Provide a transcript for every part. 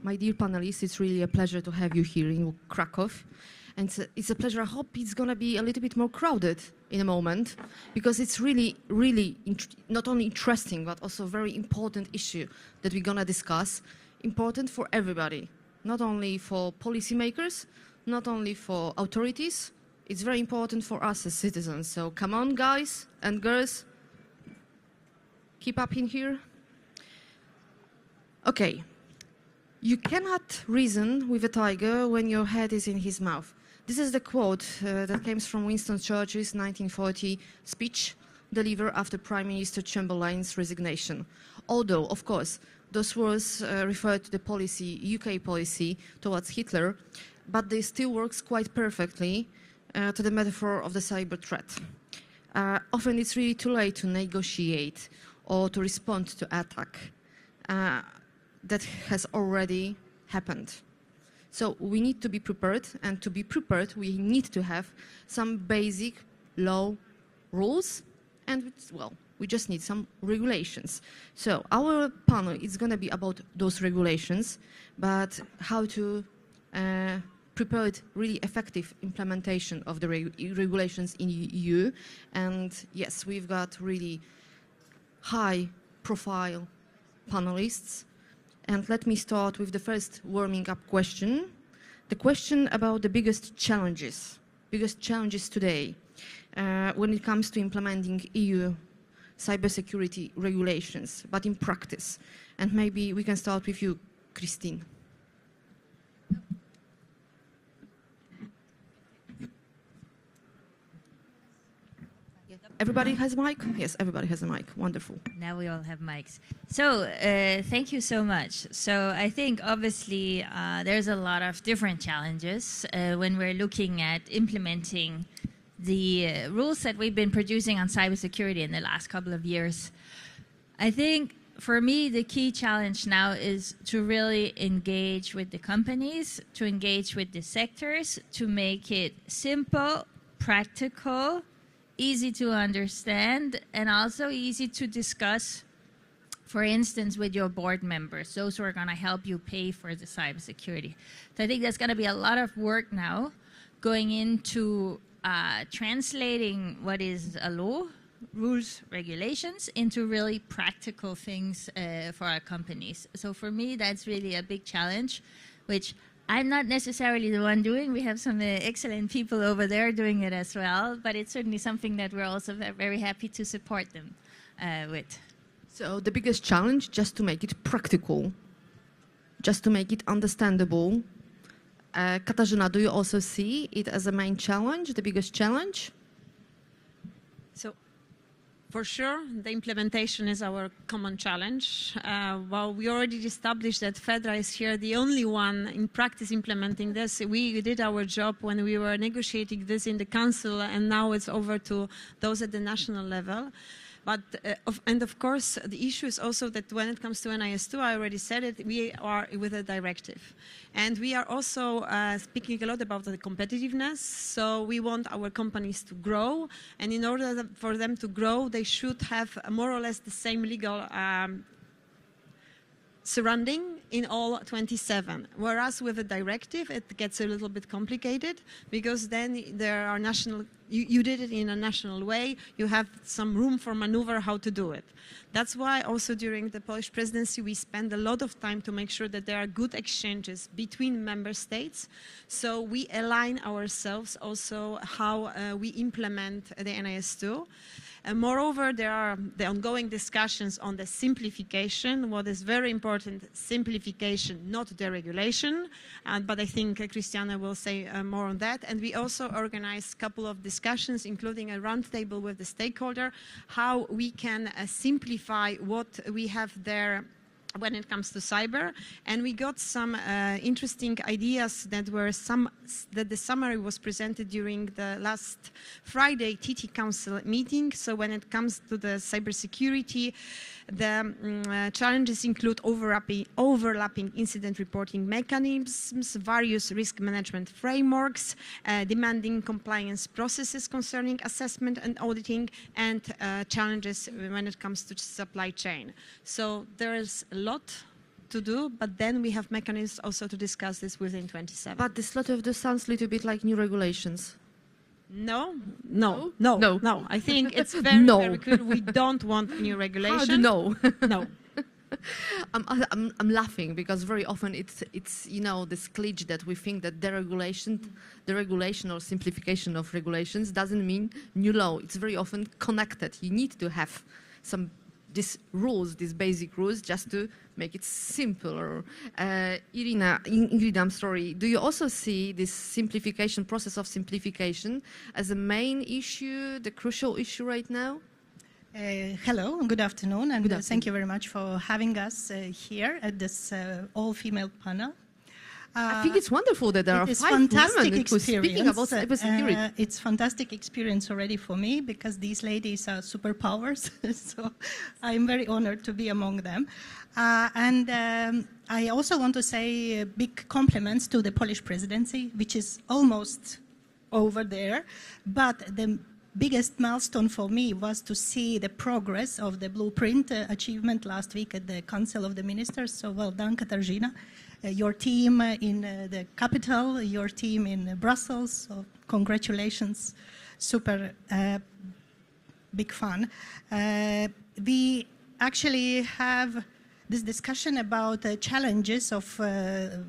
my dear panelists, it's really a pleasure to have you here in Krakow. And it's a pleasure. I hope it's going to be a little bit more crowded in a moment, because it's really, really not only interesting, but also a very important issue that we're going to discuss. Important for everybody, not only for policymakers, not only for authorities. It's very important for us as citizens. So come on, guys and girls, keep up in here. Okay. You cannot reason with a tiger when your head is in his mouth. This is the quote that comes from Winston Churchill's 1940 speech delivered after Prime Minister Chamberlain's resignation. Although, of course, those words refer to the policy, UK policy towards Hitler, but they still works quite perfectly to the metaphor of the cyber threat. Often it's really too late to negotiate or to respond to attack that has already happened. So we need to be prepared, and to be prepared, we need to have some basic law rules, and well, we just need some regulations. So our panel is going to be about those regulations, but how to prepare really effective implementation of the regulations in EU. And yes, we've got really high-profile panelists. And let me start with the first warming up question. The question about the biggest challenges today when it comes to implementing EU cybersecurity regulations, but in practice. And maybe we can start with you, Christine. Everybody has a mic? Yes, everybody has a mic. Wonderful. Now we all have mics. So thank you so much. So I think obviously there's a lot of different challenges when we're looking at implementing the rules that we've been producing on cybersecurity in the last couple of years. I think for me, the key challenge now is to really engage with the companies, to engage with the sectors, to make it simple, practical, easy to understand, and also easy to discuss, for instance, with your board members, those who are going to help you pay for the cybersecurity. So I think there's going to be a lot of work now going into translating what is a law, rules, regulations, into really practical things for our companies. So for me, that's really a big challenge, which I'm not necessarily the one doing. We have some excellent people over there doing it as well, but it's certainly something that we're also very happy to support them with. So the biggest challenge, just to make it practical, just to make it understandable. Katarzyna, do you also see it as a main challenge, the biggest challenge? So, for sure, the implementation is our common challenge. Well, we already established that FEDRA is here the only one in practice implementing this. We did our job when we were negotiating this in the Council, and now it's over to those at the national level. But, and of course, the issue is also that when it comes to NIS2, I already said it, we are with a directive. And we are also speaking a lot about the competitiveness. So we want our companies to grow. And in order for them to grow, they should have more or less the same legal surrounding in all 27. Whereas with a directive, it gets a little bit complicated, because then there are national, you did it in a national way, you have some room for maneuver how to do it. That's why also during the Polish presidency, we spend a lot of time to make sure that there are good exchanges between member states. So we align ourselves also how we implement the NIS2. And moreover, there are the ongoing discussions on the simplification. What is very important, simplification, not deregulation. But I think Christiana will say more on that. And we also organized a couple of discussions, including a roundtable with the stakeholder, how we can simplify what we have there when it comes to cyber. And we got some interesting ideas that were that the summary was presented during the last Friday TT Council meeting. So when it comes to the cybersecurity, the challenges include overlapping incident reporting mechanisms, various risk management frameworks, demanding compliance processes concerning assessment and auditing, and challenges when it comes to supply chain. So there is a lot to do, but then we have mechanisms also to discuss this within 27. But this slaughter of the sounds a little bit like new regulations. No. I think it's very, very clear. We don't want new regulation. How do you know? No. I'm laughing because very often it's you know this glitch that we think that deregulation or simplification of regulations doesn't mean new law. It's very often connected. You need to have these rules, these basic rules, just to make it simpler. Ingrid, I'm sorry. Do you also see this simplification process of simplification as a main issue, the crucial issue right now? Hello, good afternoon, and thank you very much for having us here at this all-female panel. I think it's wonderful that there are 5 women who are speaking about cybersecurity. It's fantastic experience already for me because these ladies are superpowers, so I'm very honored to be among them. I also want to say big compliments to the Polish presidency, which is almost over there, but the biggest milestone for me was to see the progress of the blueprint achievement last week at the Council of the Ministers. So well done, Katarzyna. Your team in the capital, your team in Brussels. So congratulations, super big fun. We actually have this discussion about the challenges of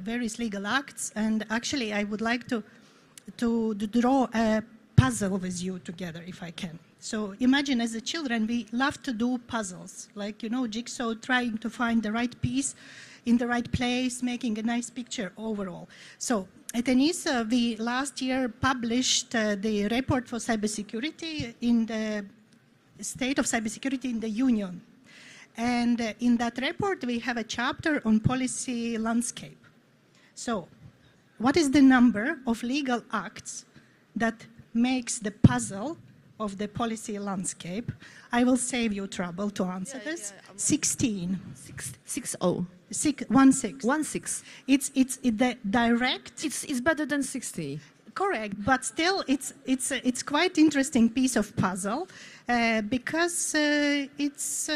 various legal acts, and actually I would like to draw a puzzle with you together, if I can. So imagine as a children, we love to do puzzles, like, you know, jigsaw, trying to find the right piece in the right place, making a nice picture overall. So at NIS, we last year published the report for cybersecurity in the state of cybersecurity in the Union. And in that report, we have a chapter on policy landscape. So what is the number of legal acts that makes the puzzle of the policy landscape? I will save you trouble to answer this. 16. 6-0. 16. It's the direct. It's better than 60. Correct, but still it's quite interesting piece of puzzle because it's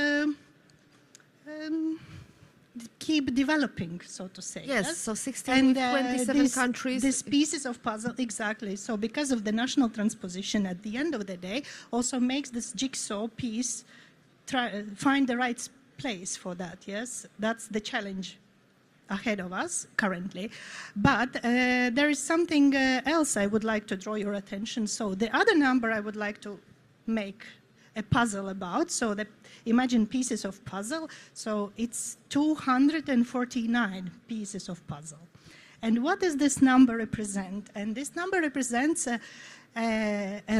keep developing, so to say. Yes, so 16 with 27 countries. These pieces of puzzle, exactly. So because of the national transposition at the end of the day, also makes this jigsaw piece find the right place for that, yes? That's the challenge ahead of us currently. But there is something else I would like to draw your attention. So the other number I would like to make a puzzle about, so imagine pieces of puzzle, so it's 249 pieces of puzzle. And what does this number represent? And this number represents a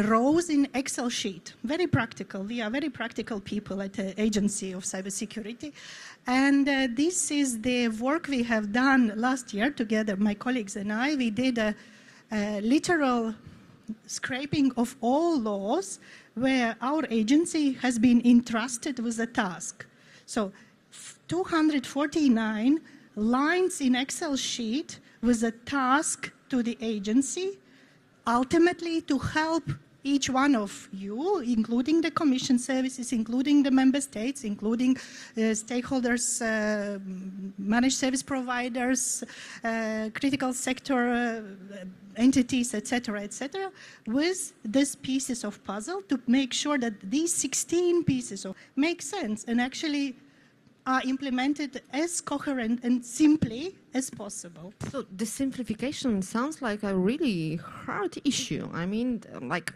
rows in Excel sheet, very practical. We are very practical people at the Agency of Cybersecurity. And this is the work we have done last year together, my colleagues and I. We did a literal scraping of all laws where our agency has been entrusted with a task. So 249 lines in Excel sheet with a task to the agency, ultimately to help each one of you, including the Commission services, including the member states, including stakeholders, managed service providers, critical sector entities, etc., with these pieces of puzzle to make sure that these 16 pieces make sense and actually are implemented as coherent and simply as possible. So the simplification sounds like a really hard issue. I mean, like,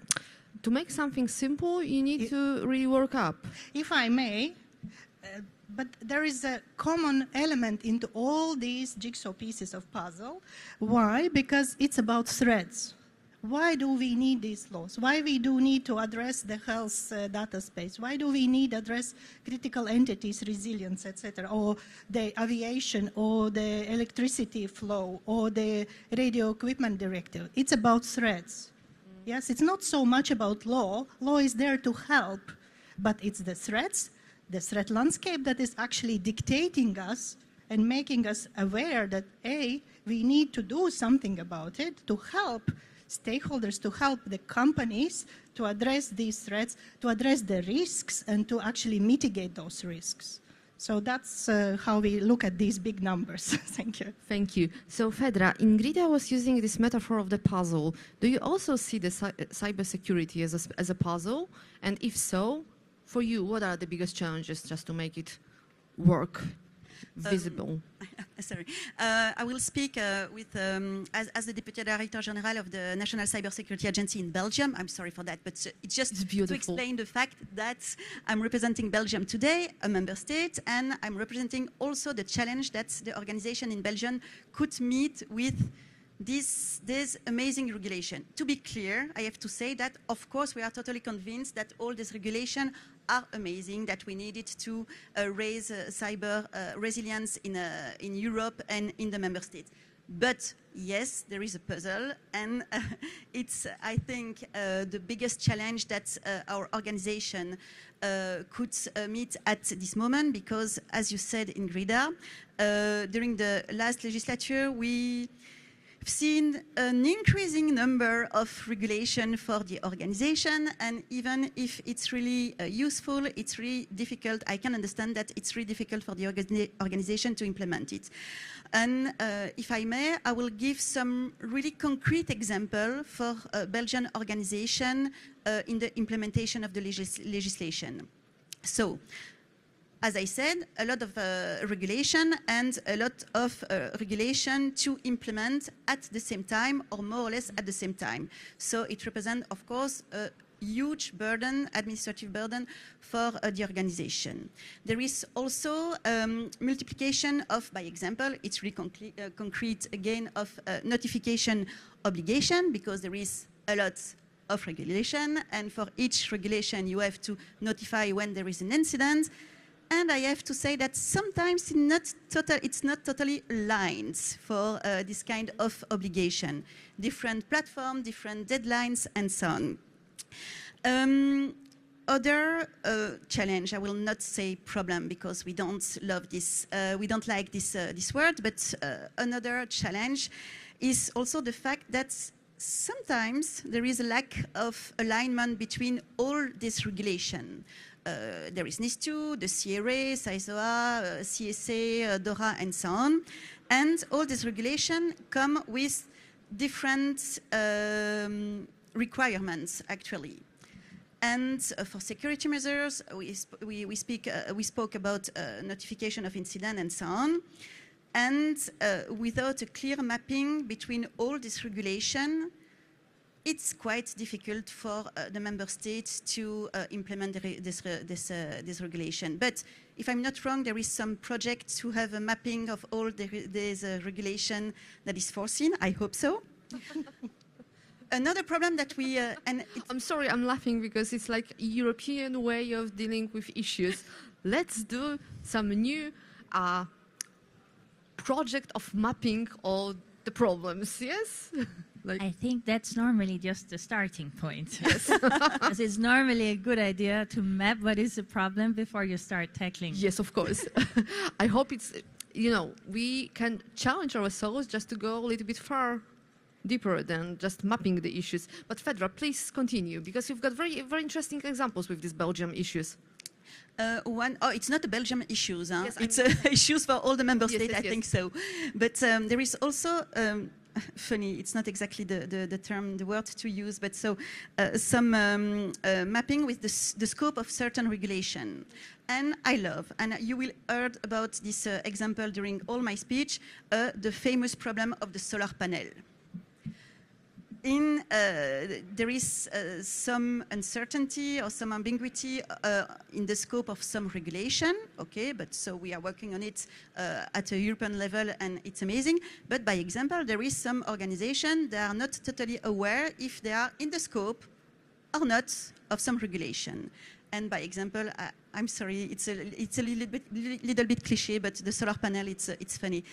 to make something simple, you need to really work up. If I may, but there is a common element into all these jigsaw pieces of puzzle. Why? Because it's about threats. Why do we need these laws? Why we do need to address the health data space? Why do we need to address critical entities, resilience, etc., or the aviation, or the electricity flow, or the radio equipment directive? It's about threats. Yes, it's not so much about law. Law is there to help, but it's the threats, the threat landscape that is actually dictating us and making us aware that, A, we need to do something about it to help stakeholders, to help the companies to address these threats, to address the risks, and to actually mitigate those risks. So that's how we look at these big numbers. Thank you. Thank you. So, Fedra, Ingrida was using this metaphor of the puzzle. Do you also see the cybersecurity as a puzzle? And if so, for you, what are the biggest challenges just to make it work, visible? Sorry. I will speak as the Deputy Director General of the National Cybersecurity Agency in Belgium. I'm sorry for that, but it's just to explain the fact that I'm representing Belgium today, a member state, and I'm representing also the challenge that the organization in Belgium could meet with this amazing regulation. To be clear, I have to say that, of course, we are totally convinced that all these regulations are amazing, that we needed to raise cyber resilience in Europe and in the member states. But yes, there is a puzzle, and it's, I think, the biggest challenge that our organization could meet at this moment, because, as you said, Ingrida, during the last legislature, we've seen an increasing number of regulation for the organization, and even if it's really useful, it's really difficult. I can understand that it's really difficult for the organization to implement it. And if I may, I will give some really concrete example for Belgian organization in the implementation of the legislation. So, as I said, a lot of regulation and a lot of regulation to implement at the same time, or more or less at the same time. So it represents, of course, a huge burden, administrative burden for the organization. There is also multiplication of, by example, it's really concrete again, of notification obligation, because there is a lot of regulation, and for each regulation you have to notify when there is an incident. And I have to say that sometimes it's not totally aligned for this kind of obligation. Different platform, different deadlines, and so on. Other challenge, I will not say problem, because we don't love this, we don't like this word, but another challenge is also the fact that sometimes there is a lack of alignment between all this regulation. There is NIS2, the CRA, CISOA, CSA, DORA, and so on. And all these regulations come with different requirements, actually. And for security measures, we spoke about notification of incident and so on. And without a clear mapping between all this regulation, it's quite difficult for the member states to implement this regulation. But if I'm not wrong, there is some project to have a mapping of all this regulation that is foreseen. I hope so. Another problem that we... I'm sorry, I'm laughing because it's like a European way of dealing with issues. Let's do some new project of mapping all the problems, yes? I think that's normally just the starting point. Yes. Because it's normally a good idea to map what is the problem before you start tackling. Yes, of course. I hope it's, we can challenge ourselves just to go a little bit far deeper than just mapping the issues. But Fedra, please continue, because you've got very, very interesting examples with these Belgium issues. It's not the Belgium issues. Huh? Yes, it's issues for all the member states, yes, I think so. But there is also, funny, it's not exactly the word to use, but so some mapping with the scope of certain regulation. And I love, and you will heard about this example during all my speech, the famous problem of the solar panel. There is some uncertainty or some ambiguity in the scope of some regulation, okay, but so we are working on it at a European level, and it's amazing. But by example, there is some organization that are not totally aware if they are in the scope or not of some regulation. And by example, I'm sorry, it's a little bit cliché, but the solar panel, it's funny.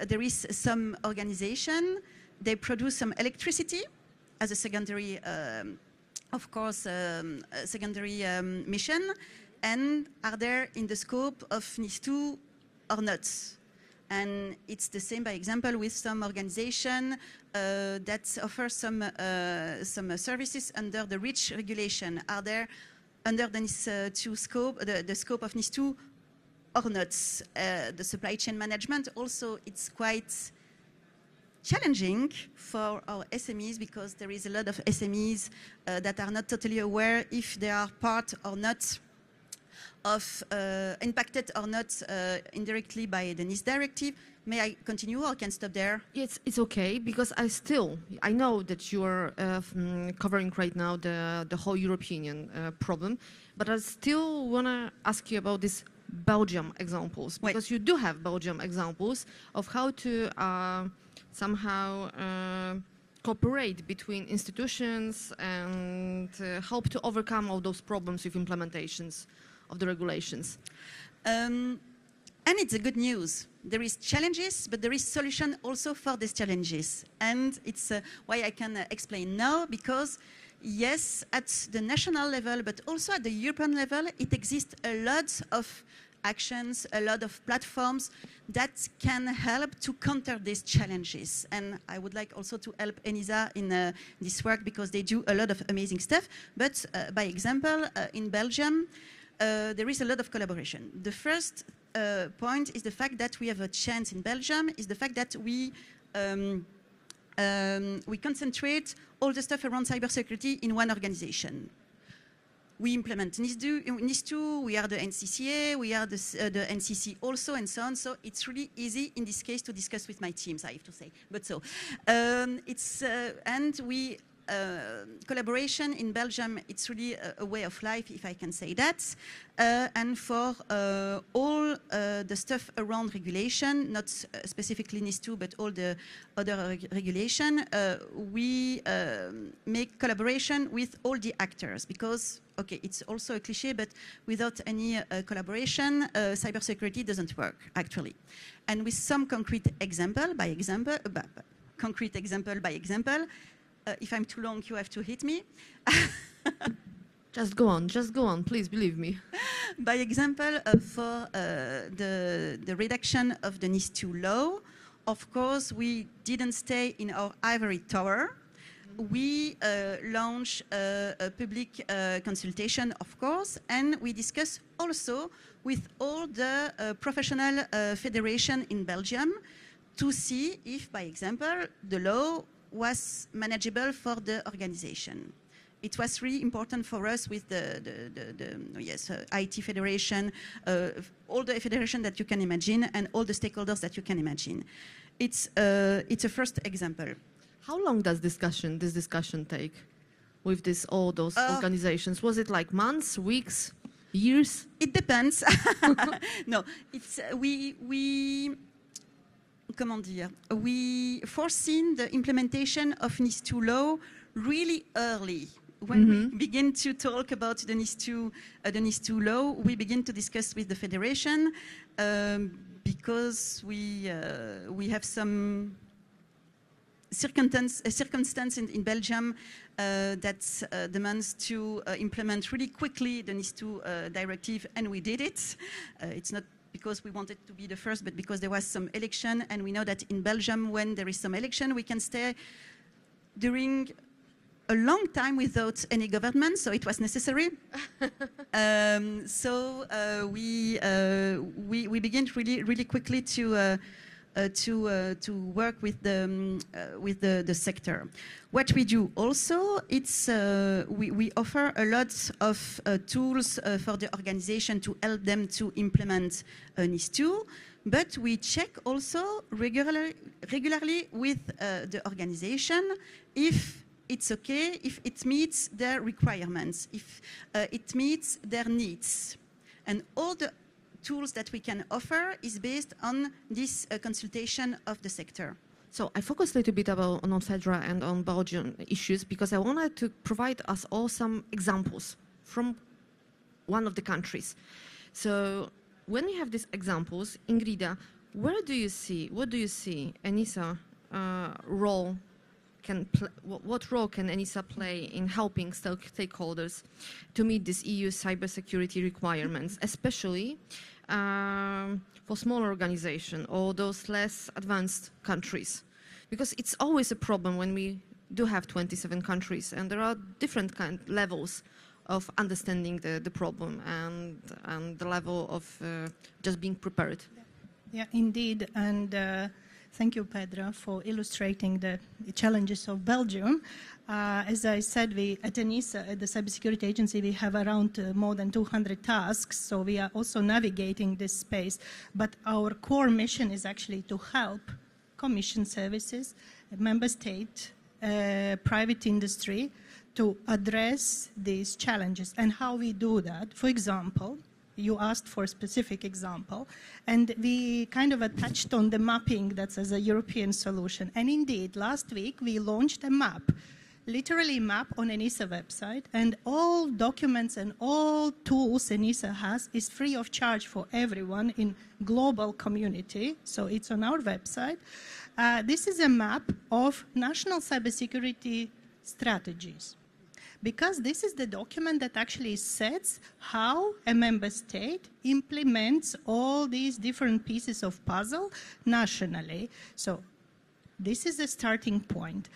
There is some organization. They produce some electricity as a secondary, of course, secondary mission, and are there in the scope of NIS2 or not? And it's the same, by example, with some organization that offer some services under the REACH regulation. Are there under the NIS2 scope, the scope of NIS2 or not. The supply chain management also, it's quite challenging for our SMEs because there is a lot of SMEs that are not totally aware if they are part or not of impacted or not indirectly by the NIS directive. May I continue or can stop there? It's okay, because I know that you are covering right now the whole European problem, but I still want to ask you about these Belgium examples, because you do have Belgium examples of how to somehow cooperate between institutions and help to overcome all those problems with implementations of the regulations. And it's a good news. There is challenges, but there is solution also for these challenges. And it's why I can explain now, because yes, at the national level, but also at the European level, it exists a lot of actions, a lot of platforms that can help to counter these challenges. And I would like also to help ENISA in this work, because they do a lot of amazing stuff. But by example, in Belgium, there is a lot of collaboration. The first point is the fact that we have a chance in Belgium, is the fact that we concentrate all the stuff around cybersecurity in one organization. We implement NIS2, we are the NCCA, we are the NCC also, and so on. So it's really easy in this case to discuss with my teams, I have to say. But so, and we, collaboration in Belgium, it's really a way of life, if I can say that. And for all the stuff around regulation, not specifically NIS2, but all the other regulation, we make collaboration with all the actors, because, okay, it's also a cliche, but without any collaboration, cybersecurity doesn't work, actually. And with some concrete example by example, if I'm too long, you have to hit me. Just go on, please believe me. By example, for the reduction of the NIS2 law, of course, we didn't stay in our ivory tower. We launched a public consultation, of course, and we discussed also with all the professional federation in Belgium to see if, by example, the law was manageable for the organization. It was really important for us with the IT federation, all the federation that you can imagine, and all the stakeholders that you can imagine. It's a first example. How long does this discussion take with all those organizations? Was it like months, weeks, years? It depends. No, it's we foreseen the implementation of NIS2 law really early. When we begin to talk about the NIS2 law, we begin to discuss with the federation because we have some circumstance in Belgium that demands to implement really quickly the NIS2 directive, and we did it. It's not because we wanted to be the first, but because there was some election, and we know that in Belgium, when there is some election, we can stay during a long time without any government, so it was necessary. We began really quickly to work with the sector. What we do also, it's we offer a lot of tools for the organization to help them to implement NIS2, but we check also regularly with the organization if it's okay, if it meets their requirements, if it meets their needs. And all the tools that we can offer is based on this consultation of the sector. So I focused a little bit on FEDRA and on Belgian issues because I wanted to provide us all some examples from one of the countries. So when we have these examples, Ingrida, what do you see ENISA role can play, what role can ENISA play in helping stakeholders to meet these EU cybersecurity requirements, especially for smaller organizations or those less advanced countries? Because it's always a problem when we do have 27 countries and there are different levels of understanding the problem and the level of just being prepared. Yeah, indeed. And thank you, Pedro, for illustrating the challenges of Belgium. As I said, we at ENISA, at the Cybersecurity Agency, we have around more than 200 tasks, so we are also navigating this space. But our core mission is actually to help Commission services, member state, private industry, to address these challenges. And how we do that, for example, you asked for a specific example, and we kind of touched on the mapping that's as a European solution. And indeed, last week we launched a map, literally map on ENISA website, and all documents and all tools ENISA has is free of charge for everyone in global community. So it's on our website. This is a map of national cybersecurity strategies, because this is the document that actually sets how a member state implements all these different pieces of puzzle nationally. So this is a starting point.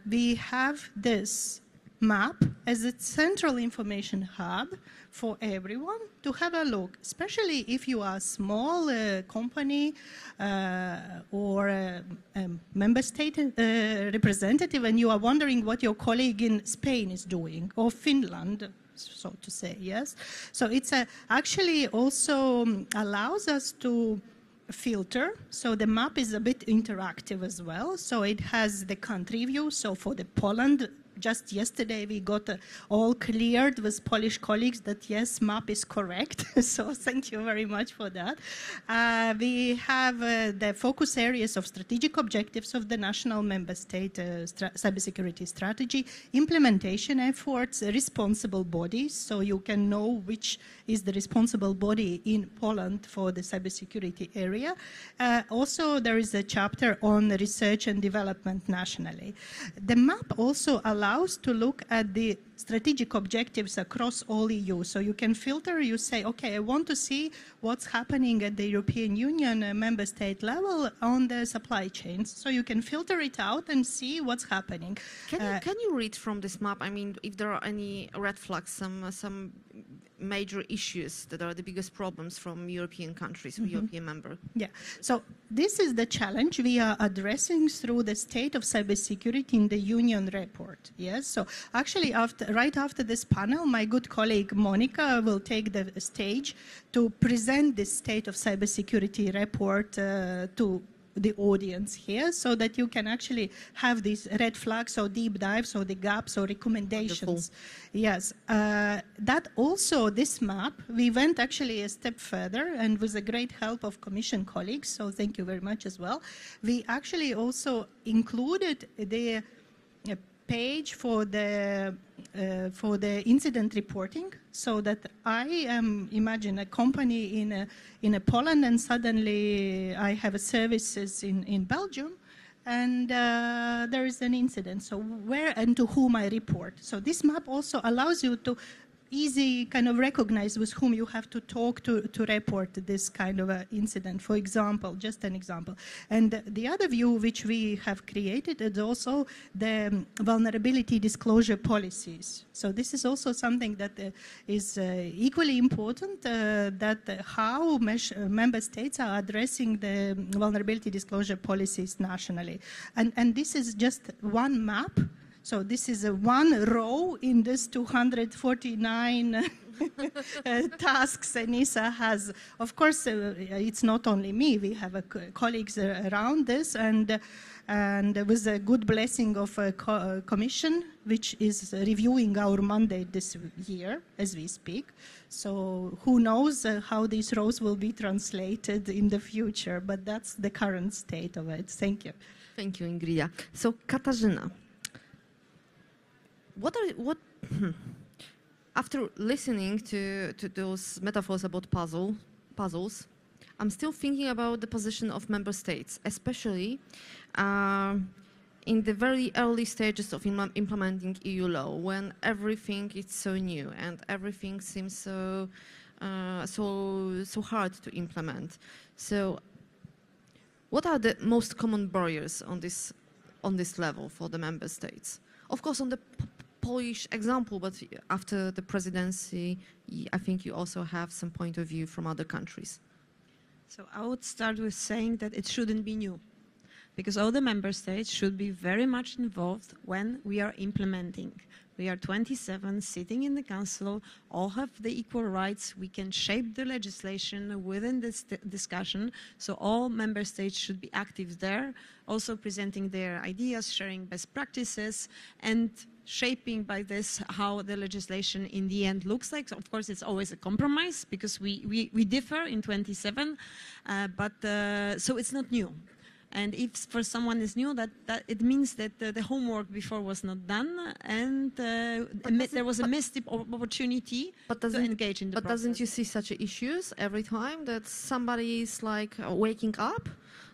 We have this map as a central information hub for everyone to have a look, especially if you are a small company or a member state representative and you are wondering what your colleague in Spain is doing, or Finland, so to say, yes? So it's actually also allows us to filter. So the map is a bit interactive as well. So it has the country view. So for the Poland, just yesterday we got all cleared with Polish colleagues that yes, map is correct. So thank you very much for that. We have the focus areas of strategic objectives of the national member state cybersecurity strategy, implementation efforts, responsible bodies, so you can know which is the responsible body in Poland for the cybersecurity area. Also, there is a chapter on research and development nationally. The map also allows to look at the strategic objectives across all EU. So you can filter, you say, okay, I want to see what's happening at the European Union member state level on the supply chains. So you can filter it out and see what's happening. Can you read from this map, I mean, if there are any red flags, some major issues that are the biggest problems from European countries, European member? Yeah, so this is the challenge we are addressing through the state of cybersecurity in the Union report. Yes, so actually right after this panel, my good colleague Monica will take the stage to present this state of cybersecurity report to the audience here, so that you can actually have these red flags or deep dives or the gaps or recommendations. Wonderful. Yes, that also, this map, we went actually a step further, and with the great help of Commission colleagues, so thank you very much as well. We actually also included the page for the incident reporting, so that I am, imagine a company in Poland, and suddenly I have services in Belgium, and there is an incident. So where and to whom I report. So this map also allows you to easy kind of recognize with whom you have to talk to report this kind of incident, for example, just an example. And the other view which we have created is also the vulnerability disclosure policies. So this is also something that is equally important, that how member states are addressing the vulnerability disclosure policies nationally. And this is just one map. So this is one row in this 249 tasks ENISA has. Of course, it's not only me. We have colleagues around this, and with a good blessing of a commission, which is reviewing our mandate this year as we speak. So who knows how these rows will be translated in the future, but that's the current state of it. Thank you. Thank you, Ingrida. So Katarzyna, after listening to those metaphors about puzzles, I'm still thinking about the position of member states, especially in the very early stages of implementing EU law, when everything is so new and everything seems so hard to implement. So, what are the most common barriers on this level for the member states? Of course, on the Polish example, but after the presidency, I think you also have some point of view from other countries. So I would start with saying that it shouldn't be new, because all the member states should be very much involved when we are implementing. We are 27 sitting in the council, all have the equal rights. We can shape the legislation within this discussion. So all member states should be active there, also presenting their ideas, sharing best practices, and shaping by this how the legislation in the end looks like. So of course, it's always a compromise because we differ in 27, so it's not new. And if for someone is new, that it means that the homework before was not done, and there was a missed opportunity to engage in the process. But doesn't you see such issues every time that somebody is like waking up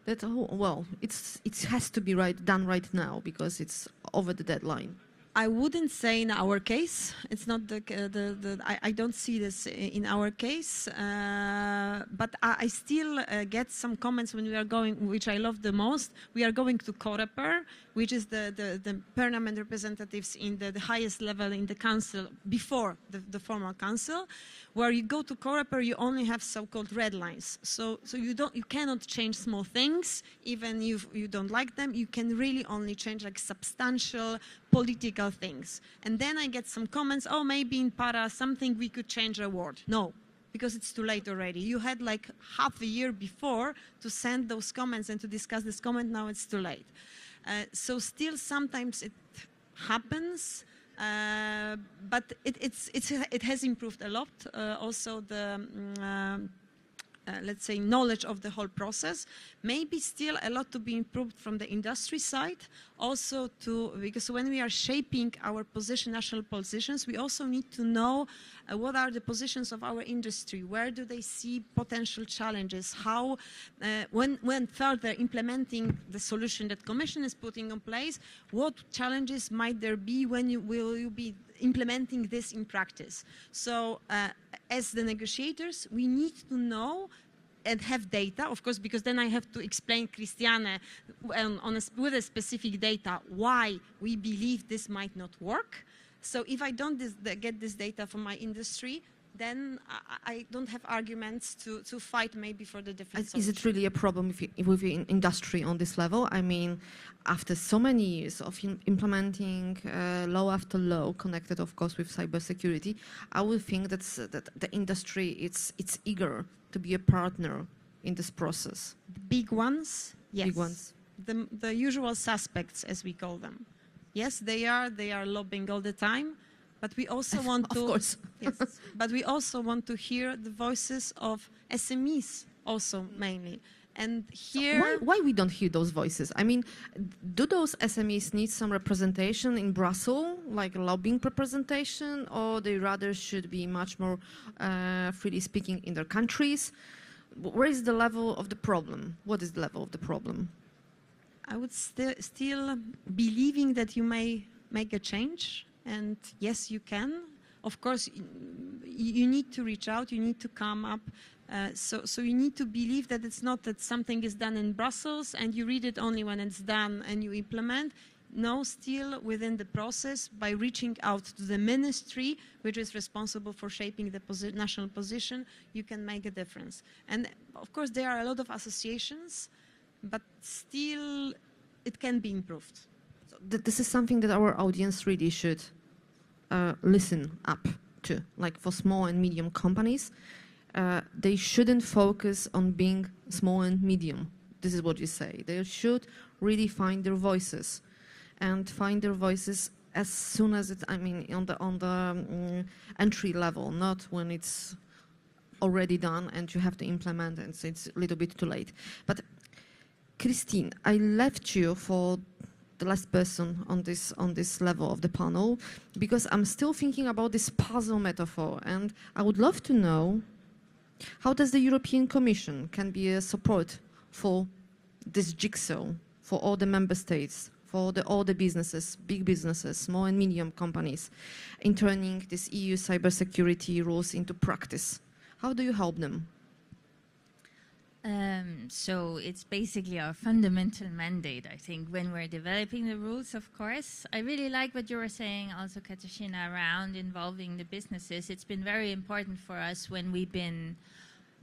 that, oh, well, it has to be done right now because it's over the deadline? I wouldn't say in our case. It's not I don't see this in our case, but I still get some comments when we are going, which I love the most. We are going to Coreper, which is the permanent representatives in the highest level in the council before the formal council, where you go to Coreper, you only have so-called red lines. So you cannot change small things, even if you don't like them. You can really only change like substantial political things. And then I get some comments, oh, maybe in para something we could change a word. No, because it's too late already. You had like half a year before to send those comments and to discuss this comment. Now it's too late. So still sometimes it happens, but it has improved a lot. Also the let's say, knowledge of the whole process. Maybe still a lot to be improved from the industry side. Also because when we are shaping our national positions, we also need to know what are the positions of our industry, where do they see potential challenges, how, when further implementing the solution that Commission is putting in place, what challenges might there be when will you be implementing this in practice. So as the negotiators, we need to know and have data, of course, because then I have to explain Christiane with a specific data why we believe this might not work. So if I don't get this data from my industry, then I don't have arguments to fight maybe for the different solutions. Is it really a problem with industry on this level? I mean, after so many years of implementing law after law, connected, of course, with cybersecurity, I would think that the industry it's eager to be a partner in this process. The big ones, yes. Big ones. The usual suspects, as we call them. Yes, they are lobbying all the time. But we also want to, of course. Yes, but we also want to hear the voices of SMEs also mainly. And here, why we don't hear those voices? I mean, do those SMEs need some representation in Brussels, like lobbying representation, or they rather should be much more freely speaking in their countries? Where is the level of the problem? What is the level of the problem? I would still believing that you may make a change. And yes, you can. Of course, you need to reach out, you need to come up. So you need to believe that it's not that something is done in Brussels and you read it only when it's done and you implement. No, still within the process, by reaching out to the ministry, which is responsible for shaping the national position, you can make a difference. And of course, there are a lot of associations, but still it can be improved. This is something that our audience really should listen up to. Like for small and medium companies, they shouldn't focus on being small and medium. This is what you say. They should really find their voices, and find their voices as soon as it's, I mean, on the entry level, not when it's already done and you have to implement and so it's a little bit too late. But Christine, I left you for the last person on this level of the panel, because I'm still thinking about this puzzle metaphor, and I would love to know how does the European Commission can be a support for this jigsaw for all the member states, for all the businesses, big businesses, small and medium companies, in turning this EU cybersecurity rules into practice. How do you help them? So it's basically our fundamental mandate, I think, when we're developing the rules, of course. I really like what you were saying also, Katarzyna, around involving the businesses. It's been very important for us when we've been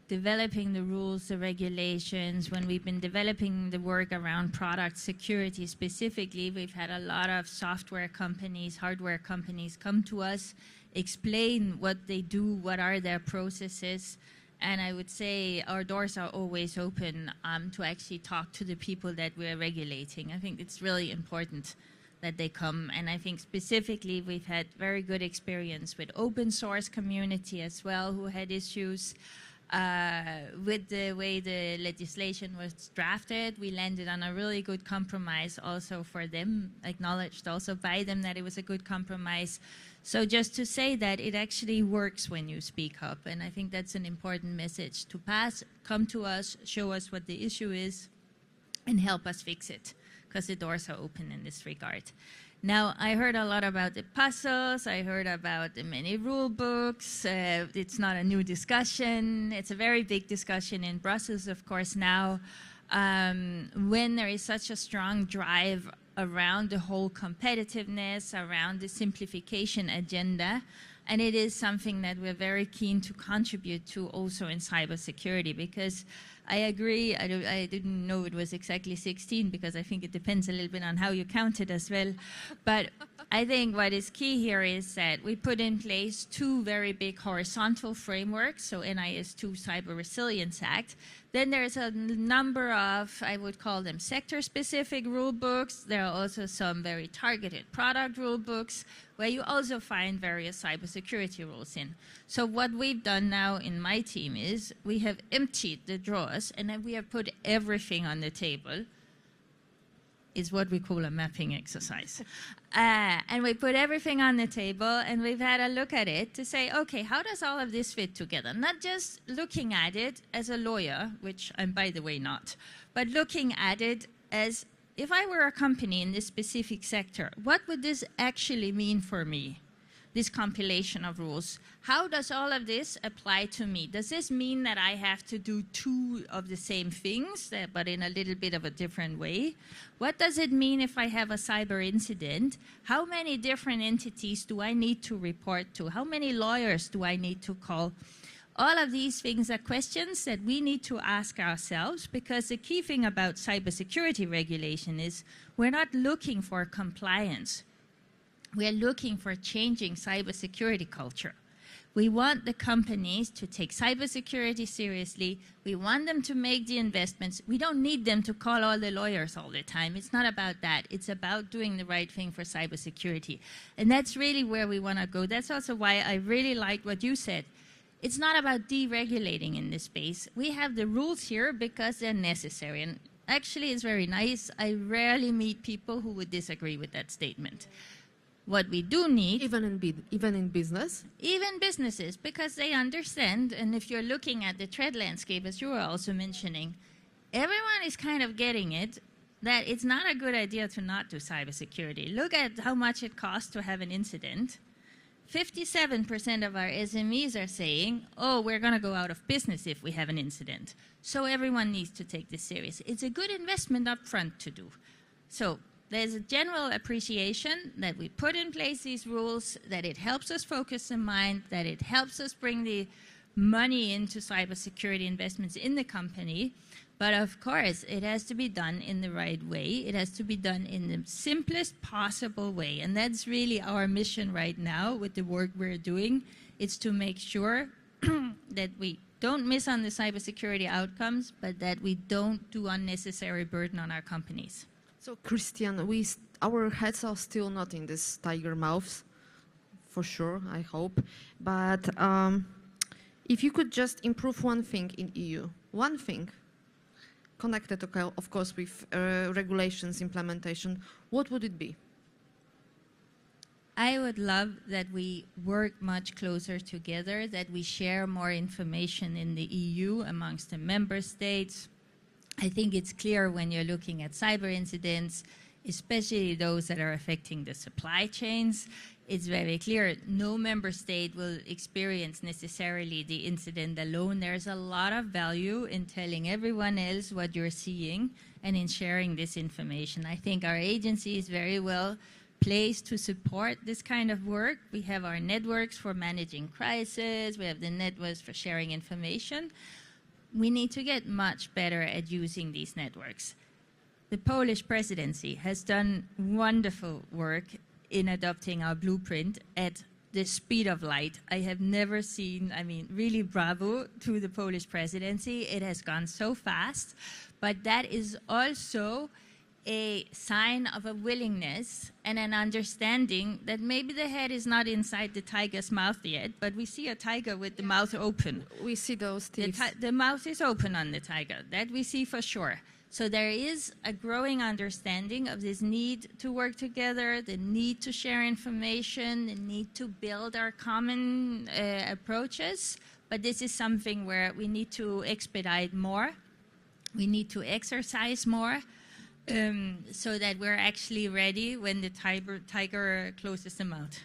developing the rules, the regulations, when we've been developing the work around product security specifically. We've had a lot of software companies, hardware companies come to us, explain what they do, what are their processes. And I would say our doors are always open to actually talk to the people that we're regulating. I think it's really important that they come. And I think specifically we've had very good experience with open source community as well, who had issues with the way the legislation was drafted. We landed on a really good compromise also for them, acknowledged also by them that it was a good compromise. So just to say that it actually works when you speak up, and I think that's an important message to pass. Come to us, show us what the issue is, and help us fix it, because the doors are open in this regard. Now, I heard a lot about the puzzles, I heard about the many rule books. It's not a new discussion. It's a very big discussion in Brussels, of course, now, when there is such a strong drive around the whole competitiveness, around the simplification agenda. And it is something that we're very keen to contribute to also in cybersecurity, because I agree, I didn't know it was exactly 16, because I think it depends a little bit on how you count it as well. But I think what is key here is that we put in place two very big horizontal frameworks, so NIS2 Cyber Resilience Act. Then there's a number of, I would call them sector-specific rule books. There are also some very targeted product rule books where you also find various cybersecurity rules in. So what we've done now in my team is we have emptied the drawers and then we have put everything on the table. Is what we call a mapping exercise. And we put everything on the table and we've had a look at it to say, okay, how does all of this fit together? Not just looking at it as a lawyer, which I'm by the way not, but looking at it as if I were a company in this specific sector, what would this actually mean for me? This compilation of rules. How does all of this apply to me? Does this mean that I have to do two of the same things, but in a little bit of a different way? What does it mean if I have a cyber incident? How many different entities do I need to report to? How many lawyers do I need to call? All of these things are questions that we need to ask ourselves, because the key thing about cybersecurity regulation is we're not looking for compliance. We're looking for changing cybersecurity culture. We want the companies to take cybersecurity seriously. We want them to make the investments. We don't need them to call all the lawyers all the time. It's not about that. It's about doing the right thing for cybersecurity. And that's really where we want to go. That's also why I really liked what you said. It's not about deregulating in this space. We have the rules here because they're necessary. And actually, it's very nice. I rarely meet people who would disagree with that statement. What we do need... Even in business? Even businesses, because they understand, and if you're looking at the threat landscape, as you were also mentioning, everyone is kind of getting it, that it's not a good idea to not do cybersecurity. Look at how much it costs to have an incident. 57% of our SMEs are saying, oh, we're going to go out of business if we have an incident. So everyone needs to take this serious. It's a good investment up front to do. So there's a general appreciation that we put in place these rules, that it helps us focus the mind, that it helps us bring the money into cybersecurity investments in the company. But of course, it has to be done in the right way. It has to be done in the simplest possible way. And that's really our mission right now with the work we're doing. It's to make sure that we don't miss on the cybersecurity outcomes, but that we don't do unnecessary burden on our companies. So, Christian, our heads are still not in this tiger mouths, for sure, I hope. But if you could just improve one thing in EU, one thing, connected, of course, with regulations implementation, what would it be? I would love that we work much closer together, that we share more information in the EU amongst the member states. I think it's clear when you're looking at cyber incidents, especially those that are affecting the supply chains. It's very clear no member state will experience necessarily the incident alone. There's a lot of value in telling everyone else what you're seeing and in sharing this information. I think our agency is very well placed to support this kind of work. We have our networks for managing crisis. We have the networks for sharing information. We need to get much better at using these networks. The Polish presidency has done wonderful work in adopting our blueprint at the speed of light. I have never seen, I mean, really bravo to the Polish presidency. It has gone so fast, but that is also a sign of a willingness and an understanding that maybe the head is not inside the tiger's mouth yet, but we see a tiger with the mouth open. We see those teeth. The mouth is open on the tiger. That we see for sure. So there is a growing understanding of this need to work together, the need to share information, the need to build our common approaches. But this is something where we need to expedite more. We need to exercise more so that we're actually ready when the tiger closes the mouth.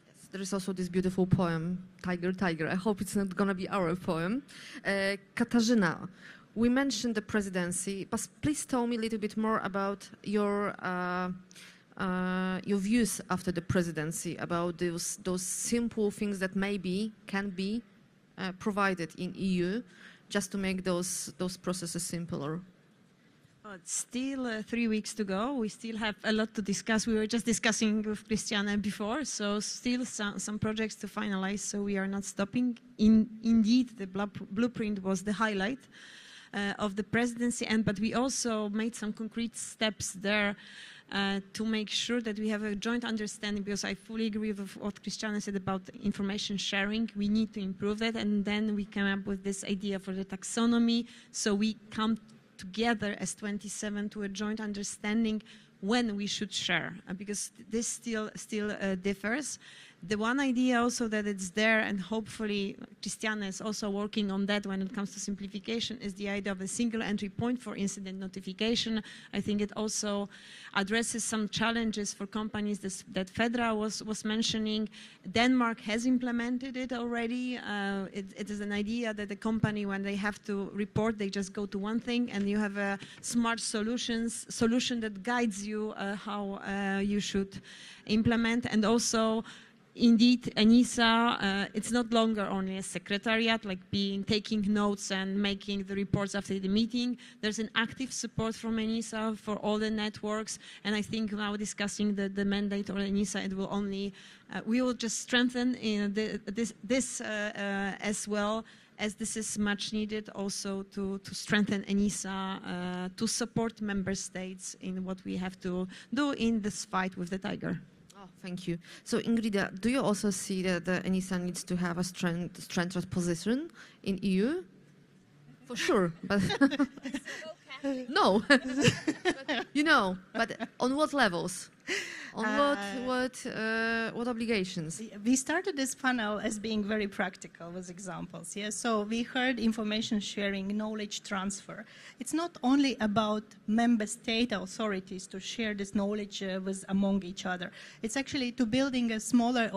Yes, there is also this beautiful poem, Tiger, Tiger. I hope it's not going to be our poem. Katarzyna, we mentioned the presidency, but please tell me a little bit more about your views after the presidency, about those simple things that maybe can be provided in EU, just to make those processes simpler. It's still 3 weeks to go. We still have a lot to discuss. We were just discussing with Christiane before, so still some projects to finalize, so we are not stopping. Indeed, the blueprint was the highlight of the presidency, but we also made some concrete steps there to make sure that we have a joint understanding, because I fully agree with what Christiane said about information sharing. We need to improve that, and then we came up with this idea for the taxonomy, so we come together as 27 to a joint understanding when we should share, because this still differs. The one idea also that it's there, and hopefully Christiane is also working on that when it comes to simplification, is the idea of a single entry point for incident notification. I think it also addresses some challenges for companies that Fedra was mentioning. Denmark has implemented it already. It is an idea that the company, when they have to report, they just go to one thing, and you have a smart solution that guides you how you should implement. And also, indeed, ENISA, it's not longer only a secretariat, like taking notes and making the reports after the meeting. There's an active support from ENISA for all the networks, and I think now discussing the mandate of ENISA, it will only, we will just strengthen this as well, as this is much needed also to strengthen ENISA, to support member states in what we have to do in this fight with the tiger. Thank you. So, Ingrida, do you also see that the ENISA needs to have a strengthened position in EU? For sure, but no. But on what levels? On what obligations? We started this panel as being very practical with examples. Yeah? So we heard information sharing, knowledge transfer. It's not only about member state authorities to share this knowledge among each other. It's actually to building a smaller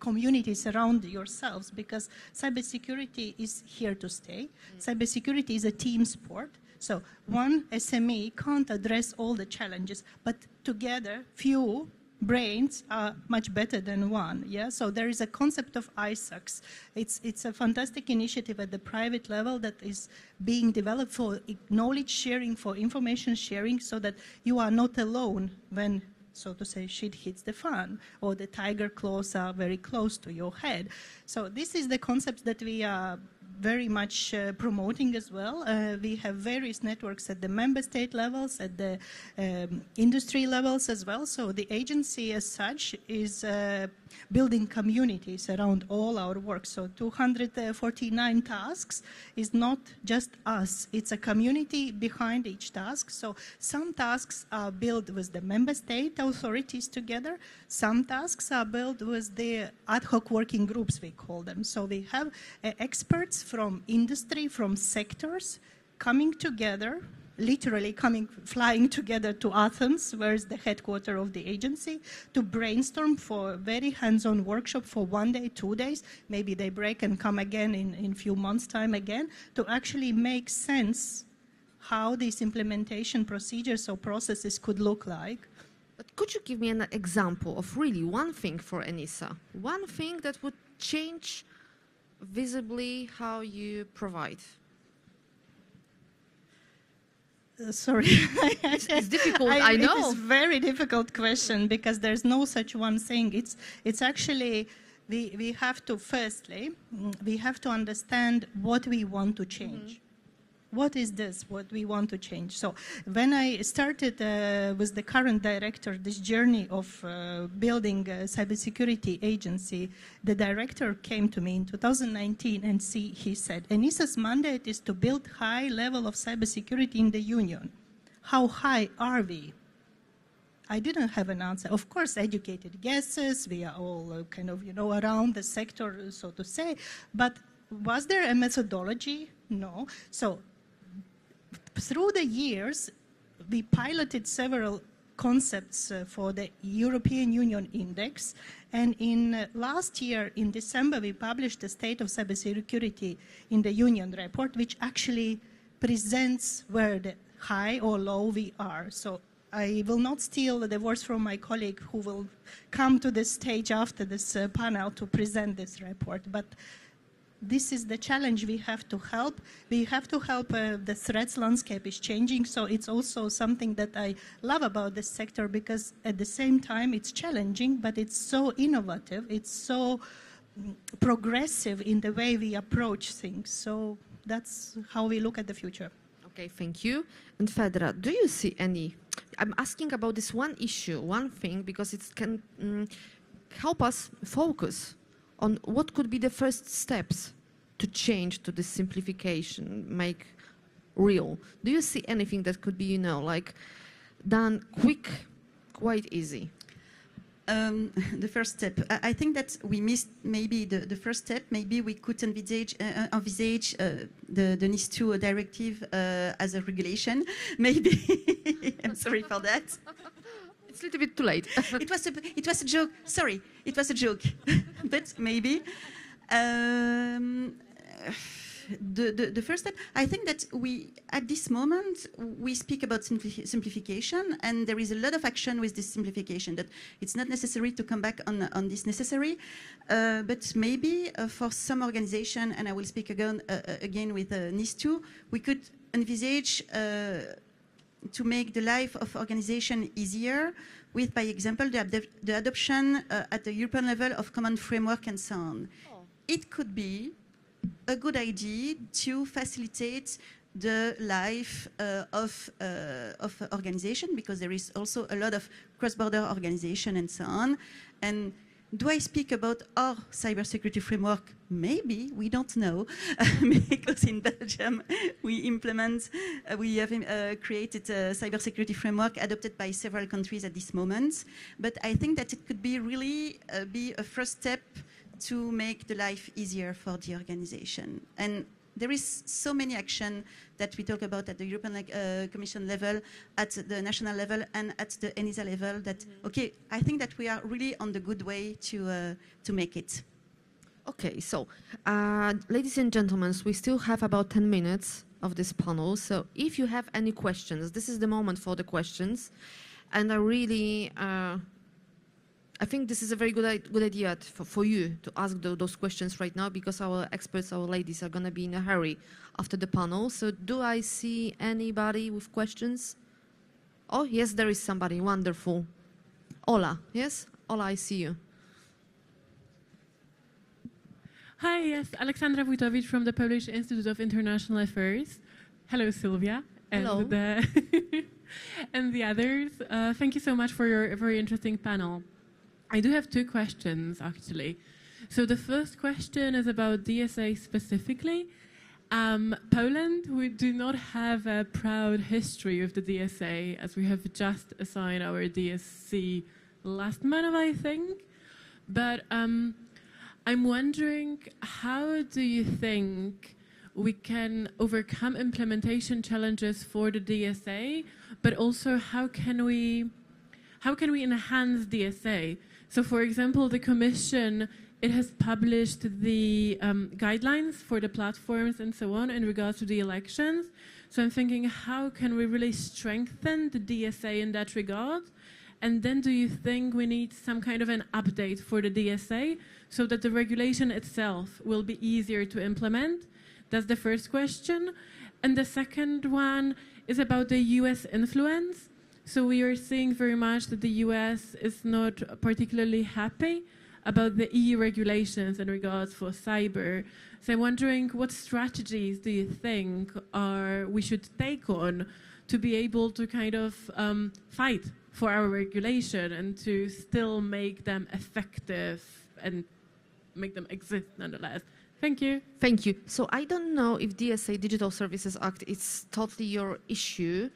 communities around yourselves, because cybersecurity is here to stay. Cybersecurity is a team sport. So one SME can't address all the challenges, but together, few brains are much better than one. Yeah. So there is a concept of ISACs. It's a fantastic initiative at the private level that is being developed for knowledge sharing, for information sharing, so that you are not alone when, so to say, shit hits the fan, or the tiger claws are very close to your head. So this is the concept that we are very much promoting as well. We have various networks at the member state levels, at the industry levels as well. So the agency as such is building communities around all our work. So 249 tasks is not just us. It's a community behind each task. So some tasks are built with the member state authorities together. Some tasks are built with the ad hoc working groups, we call them. So we have experts from industry, from sectors, coming together literally flying together to Athens, where is the headquarters of the agency, to brainstorm for very hands-on workshop for 1 day, 2 days. Maybe they break and come again in a few months' time again, to actually make sense how these implementation procedures or processes could look like. But could you give me an example of really one thing for ENISA? One thing that would change visibly how you provide? Sorry. It's difficult, I know. It is a very difficult question because there's no such one thing. It's actually, we have to, firstly, we have to understand what we want to change. What is this, what we want to change? So when I started with the current director, this journey of building a cybersecurity agency, the director came to me in 2019 and he said, ENISA's mandate is to build high level of cybersecurity in the Union. How high are we? I didn't have an answer. Of course, educated guesses, we are all kind of, around the sector, so to say, but was there a methodology? No. So through the years, we piloted several concepts for the European Union Index, and in last year, in December, we published the State of Cybersecurity in the Union report, which actually presents where the high or low we are. So I will not steal the words from my colleague who will come to the stage after this panel to present this report, but this is the challenge we have to help. We have to help, the threats landscape is changing, so it's also something that I love about this sector because at the same time it's challenging, but it's so innovative, it's so progressive in the way we approach things. So that's how we look at the future. Okay, thank you. And Fedra, do you see any, I'm asking about this one issue, one thing, because it can help us focus on what could be the first steps to change to this simplification, make real. Do you see anything that could be, like done quick, quite easy? The first step. I think that we missed maybe the first step. Maybe we could envisage the NIS2 Directive as a regulation. Maybe. I'm sorry for that. It's a little bit too late. It was a joke. Sorry, it was a joke. But maybe. The first step, I think that at this moment, we speak about simplification, and there is a lot of action with this simplification, that it's not necessary to come back on this necessary, but maybe for some organization, and I will speak again with NIS2, we could envisage to make the life of organization easier with, by example, the adoption at the European level of common framework and so on. Oh. It could be a good idea to facilitate the life of organization, because there is also a lot of cross-border organization and so on. And do I speak about our cybersecurity framework? Maybe, we don't know, because in Belgium we have created a cybersecurity framework adopted by several countries at this moment. But I think that it could be really be a first step to make the life easier for the organization. And there is so many action that we talk about at the European Commission level, at the national level, and at the ENISA level that, okay, I think that we are really on the good way to make it. Okay, so ladies and gentlemen, we still have about 10 minutes of this panel. So if you have any questions, this is the moment for the questions. And I really, I think this is a very good idea for you to ask those questions right now, because our experts, our ladies, are going to be in a hurry after the panel. So do I see anybody with questions? Oh, yes, there is somebody. Wonderful. Ola, yes? Ola, I see you. Hi, yes, Aleksandra Wójtowicz from the Polish Institute of International Affairs. Hello, Sylvia. Hello. And the others. Thank you so much for your very interesting panel. I do have two questions, actually. So the first question is about DSA specifically. Poland, we do not have a proud history of the DSA, as we have just assigned our DSC last month, I think. But I'm wondering, how do you think we can overcome implementation challenges for the DSA, but also how can we enhance DSA? So for example, the Commission, it has published the guidelines for the platforms and so on in regards to the elections. So I'm thinking, how can we really strengthen the DSA in that regard? And then do you think we need some kind of an update for the DSA so that the regulation itself will be easier to implement? That's the first question. And the second one is about the US influence. So we are seeing very much that the US is not particularly happy about the EU regulations in regards for cyber. So I'm wondering, what strategies do you think we should take on to be able to kind of fight for our regulation and to still make them effective and make them exist nonetheless? Thank you. Thank you. So I don't know if DSA, Digital Services Act, is totally your issue.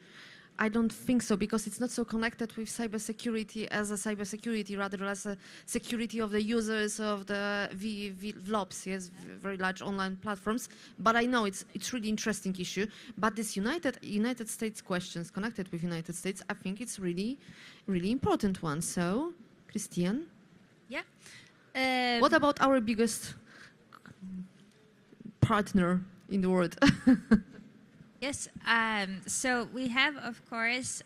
I don't think so, because it's not so connected with cybersecurity as a cybersecurity, rather as a security of the users of the VLOPs, yes, very large online platforms. But I know it's really interesting issue. But this United States questions connected with United States, I think it's really important one. So, Christian? Yeah. What about our biggest partner in the world? Yes, so we have, of course,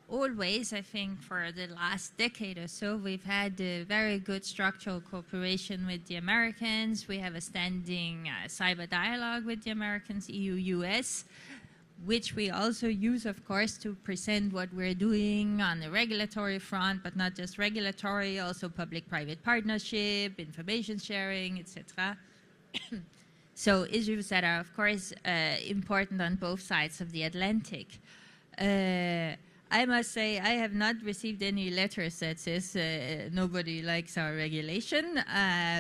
always, I think, for the last decade or so, we've had a very good structural cooperation with the Americans. We have a standing cyber dialogue with the Americans, EU, US, which we also use, of course, to present what we're doing on the regulatory front, but not just regulatory, also public-private partnership, information sharing, etc. So issues that are, of course, important on both sides of the Atlantic. I must say I have not received any letters that says nobody likes our regulation.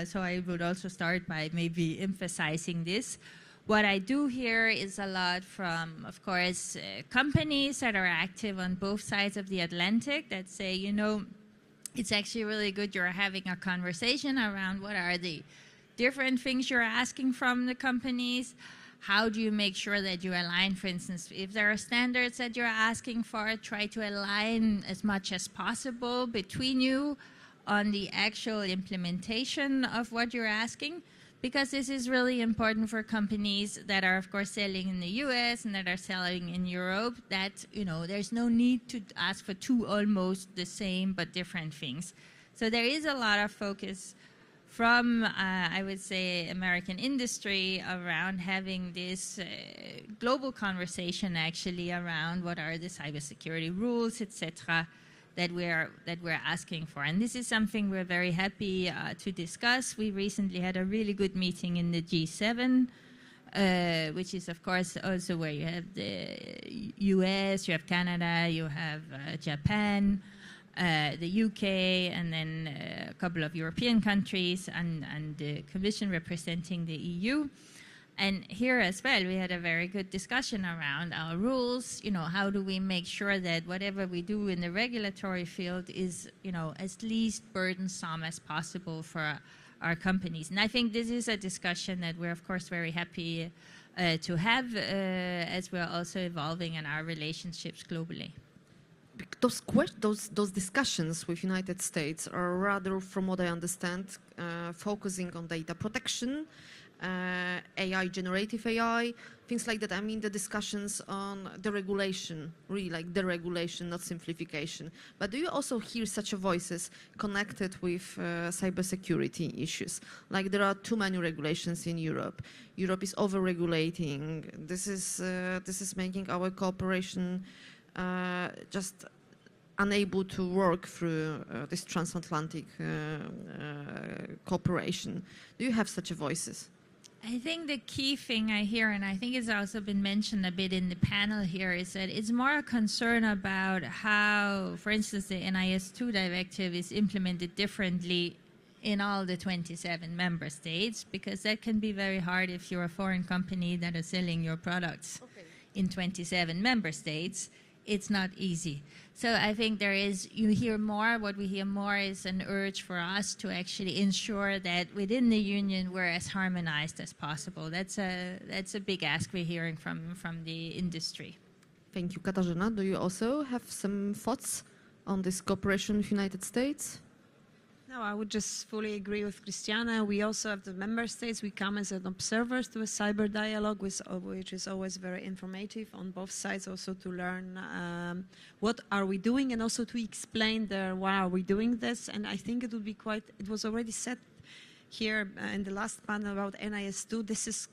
So I would also start by maybe emphasizing this. What I do hear is a lot from, of course, companies that are active on both sides of the Atlantic that say, you know, it's actually really good you're having a conversation around what are the different things you're asking from the companies. How do you make sure that you align? For instance, if there are standards that you're asking for, try to align as much as possible between you on the actual implementation of what you're asking, because this is really important for companies that are, of course, selling in the US and that are selling in Europe, that, you know, there's no need to ask for two almost the same but different things. So there is a lot of focus from, I would say, American industry around having this global conversation actually around what are the cybersecurity rules, etc., that we're asking for. And this is something we're very happy to discuss. We recently had a really good meeting in the G7, which is, of course, also where you have the US, you have Canada, you have Japan, the UK, and then a couple of European countries, and the Commission representing the EU. And here as well, we had a very good discussion around our rules. You know, how do we make sure that whatever we do in the regulatory field is, you know, as least burdensome as possible for our companies. And I think this is a discussion that we're, of course, very happy to have as we're also evolving in our relationships globally. Those discussions with United States are rather, from what I understand, focusing on data protection, AI, generative AI, things like that. I mean, the discussions on the regulation, really like the regulation, not simplification. But do you also hear such voices connected with cybersecurity issues? Like there are too many regulations in Europe. Europe is over-regulating. This is making our cooperation just unable to work through this transatlantic cooperation. Do you have such voices? I think the key thing I hear, and I think it's also been mentioned a bit in the panel here, is that it's more a concern about how, for instance, the NIS2 Directive is implemented differently in all the 27 member states, because that can be very hard if you're a foreign company that is selling your products in 27 member states. it's not easy. So I think you hear more, what we hear more is an urge for us to actually ensure that within the union we're as harmonized as possible. That's a big ask we're hearing from the industry. Thank you. Katarzyna, do you also have some thoughts on this cooperation with United States? No, I would just fully agree with Christiana. We also have the member states. We come as an observers to a cyber dialogue, which is always very informative on both sides, also to learn what are we doing and also to explain why are we doing this. And I think it would be it was already said here in the last panel about NIS2, this is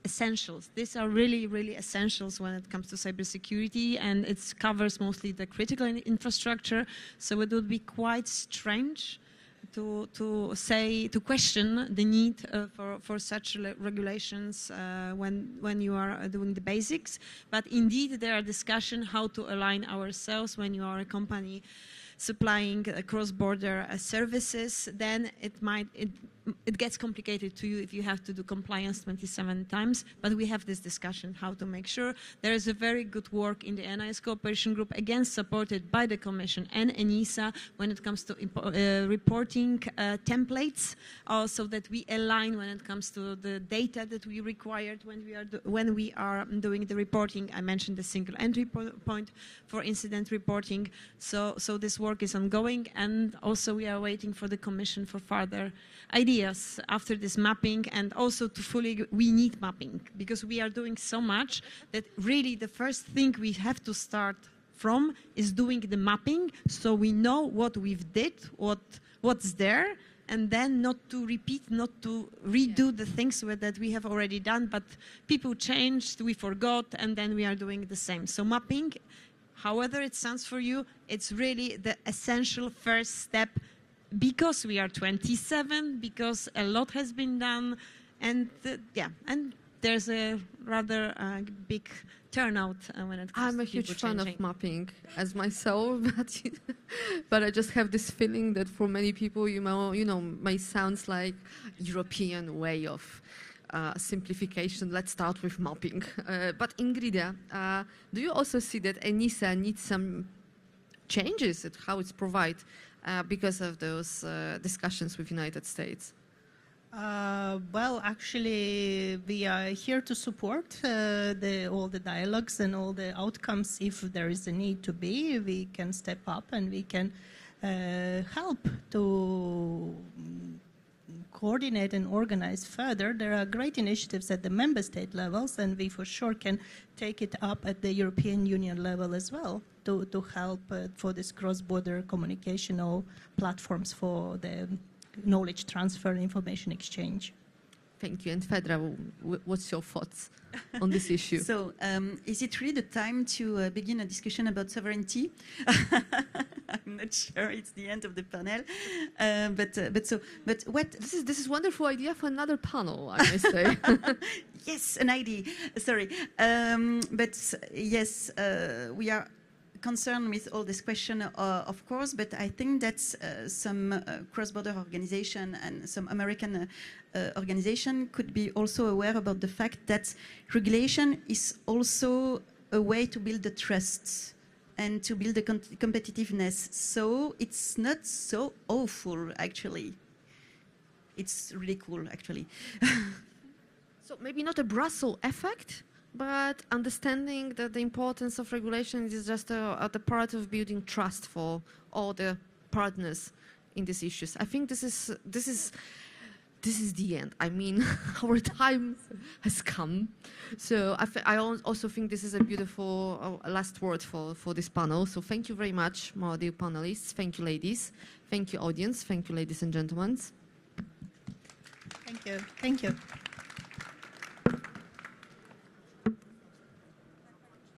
essentials. These are really, really essentials when it comes to cybersecurity, and it covers mostly the critical infrastructure. So it would be quite strange to question the need for such regulations when you are doing the basics. But indeed, there are discussions how to align ourselves when you are a company supplying cross-border services. Then it gets complicated to you if you have to do compliance 27 times. But we have this discussion how to make sure. There is a very good work in the NIS Cooperation Group, again supported by the Commission and ENISA, when it comes to reporting templates, also that we align when it comes to the data that we required when we are doing the reporting. I mentioned the single entry point for incident reporting. So this work is ongoing, and also we are waiting for the Commission for further ideas after this mapping, and also we need mapping because we are doing so much that really the first thing we have to start from is doing the mapping, so we know what we've did, what's there, and then not to repeat, not to redo the things that we have already done, but people changed, we forgot, and then we are doing the same. So mapping, however it sounds for you, it's really the essential first step, because we are 27, because a lot has been done, and and there's a rather big turnout when it comes I'm a to people huge fan changing. of mapping as myself, but I just have this feeling that for many people, may sounds like European way of simplification. Let's start with mapping. But Ingrid, do you also see that ENISA needs some changes at how it's provided because of those discussions with United States? Well, actually, we are here to support all the dialogues and all the outcomes. If there is a need to be, we can step up and we can help to coordinate and organize further. There are great initiatives at the member state levels, and we for sure can take it up at the European Union level as well to help for this cross-border communicational platforms for the knowledge transfer and information exchange. Thank you. And Fedra, what's your thoughts on this issue? So, is it really the time to begin a discussion about sovereignty? I'm not sure it's the end of the panel, but what? This is wonderful idea for another panel, I may say. Yes, an idea. Sorry, but yes, we are concerned with all this question, of course, but I think that some cross-border organization and some American organization could be also aware about the fact that regulation is also a way to build the trust and to build the competitiveness. So it's not so awful, actually. It's really cool, actually. So maybe not a Brussels effect, but understanding that the importance of regulation is just at the part of building trust for all the partners in these issues. I think this is the end. I mean, our time has come. So I also think this is a beautiful last word for this panel. So thank you very much, my dear panelists. Thank you, ladies. Thank you, audience. Thank you, ladies and gentlemen. Thank you. Thank you.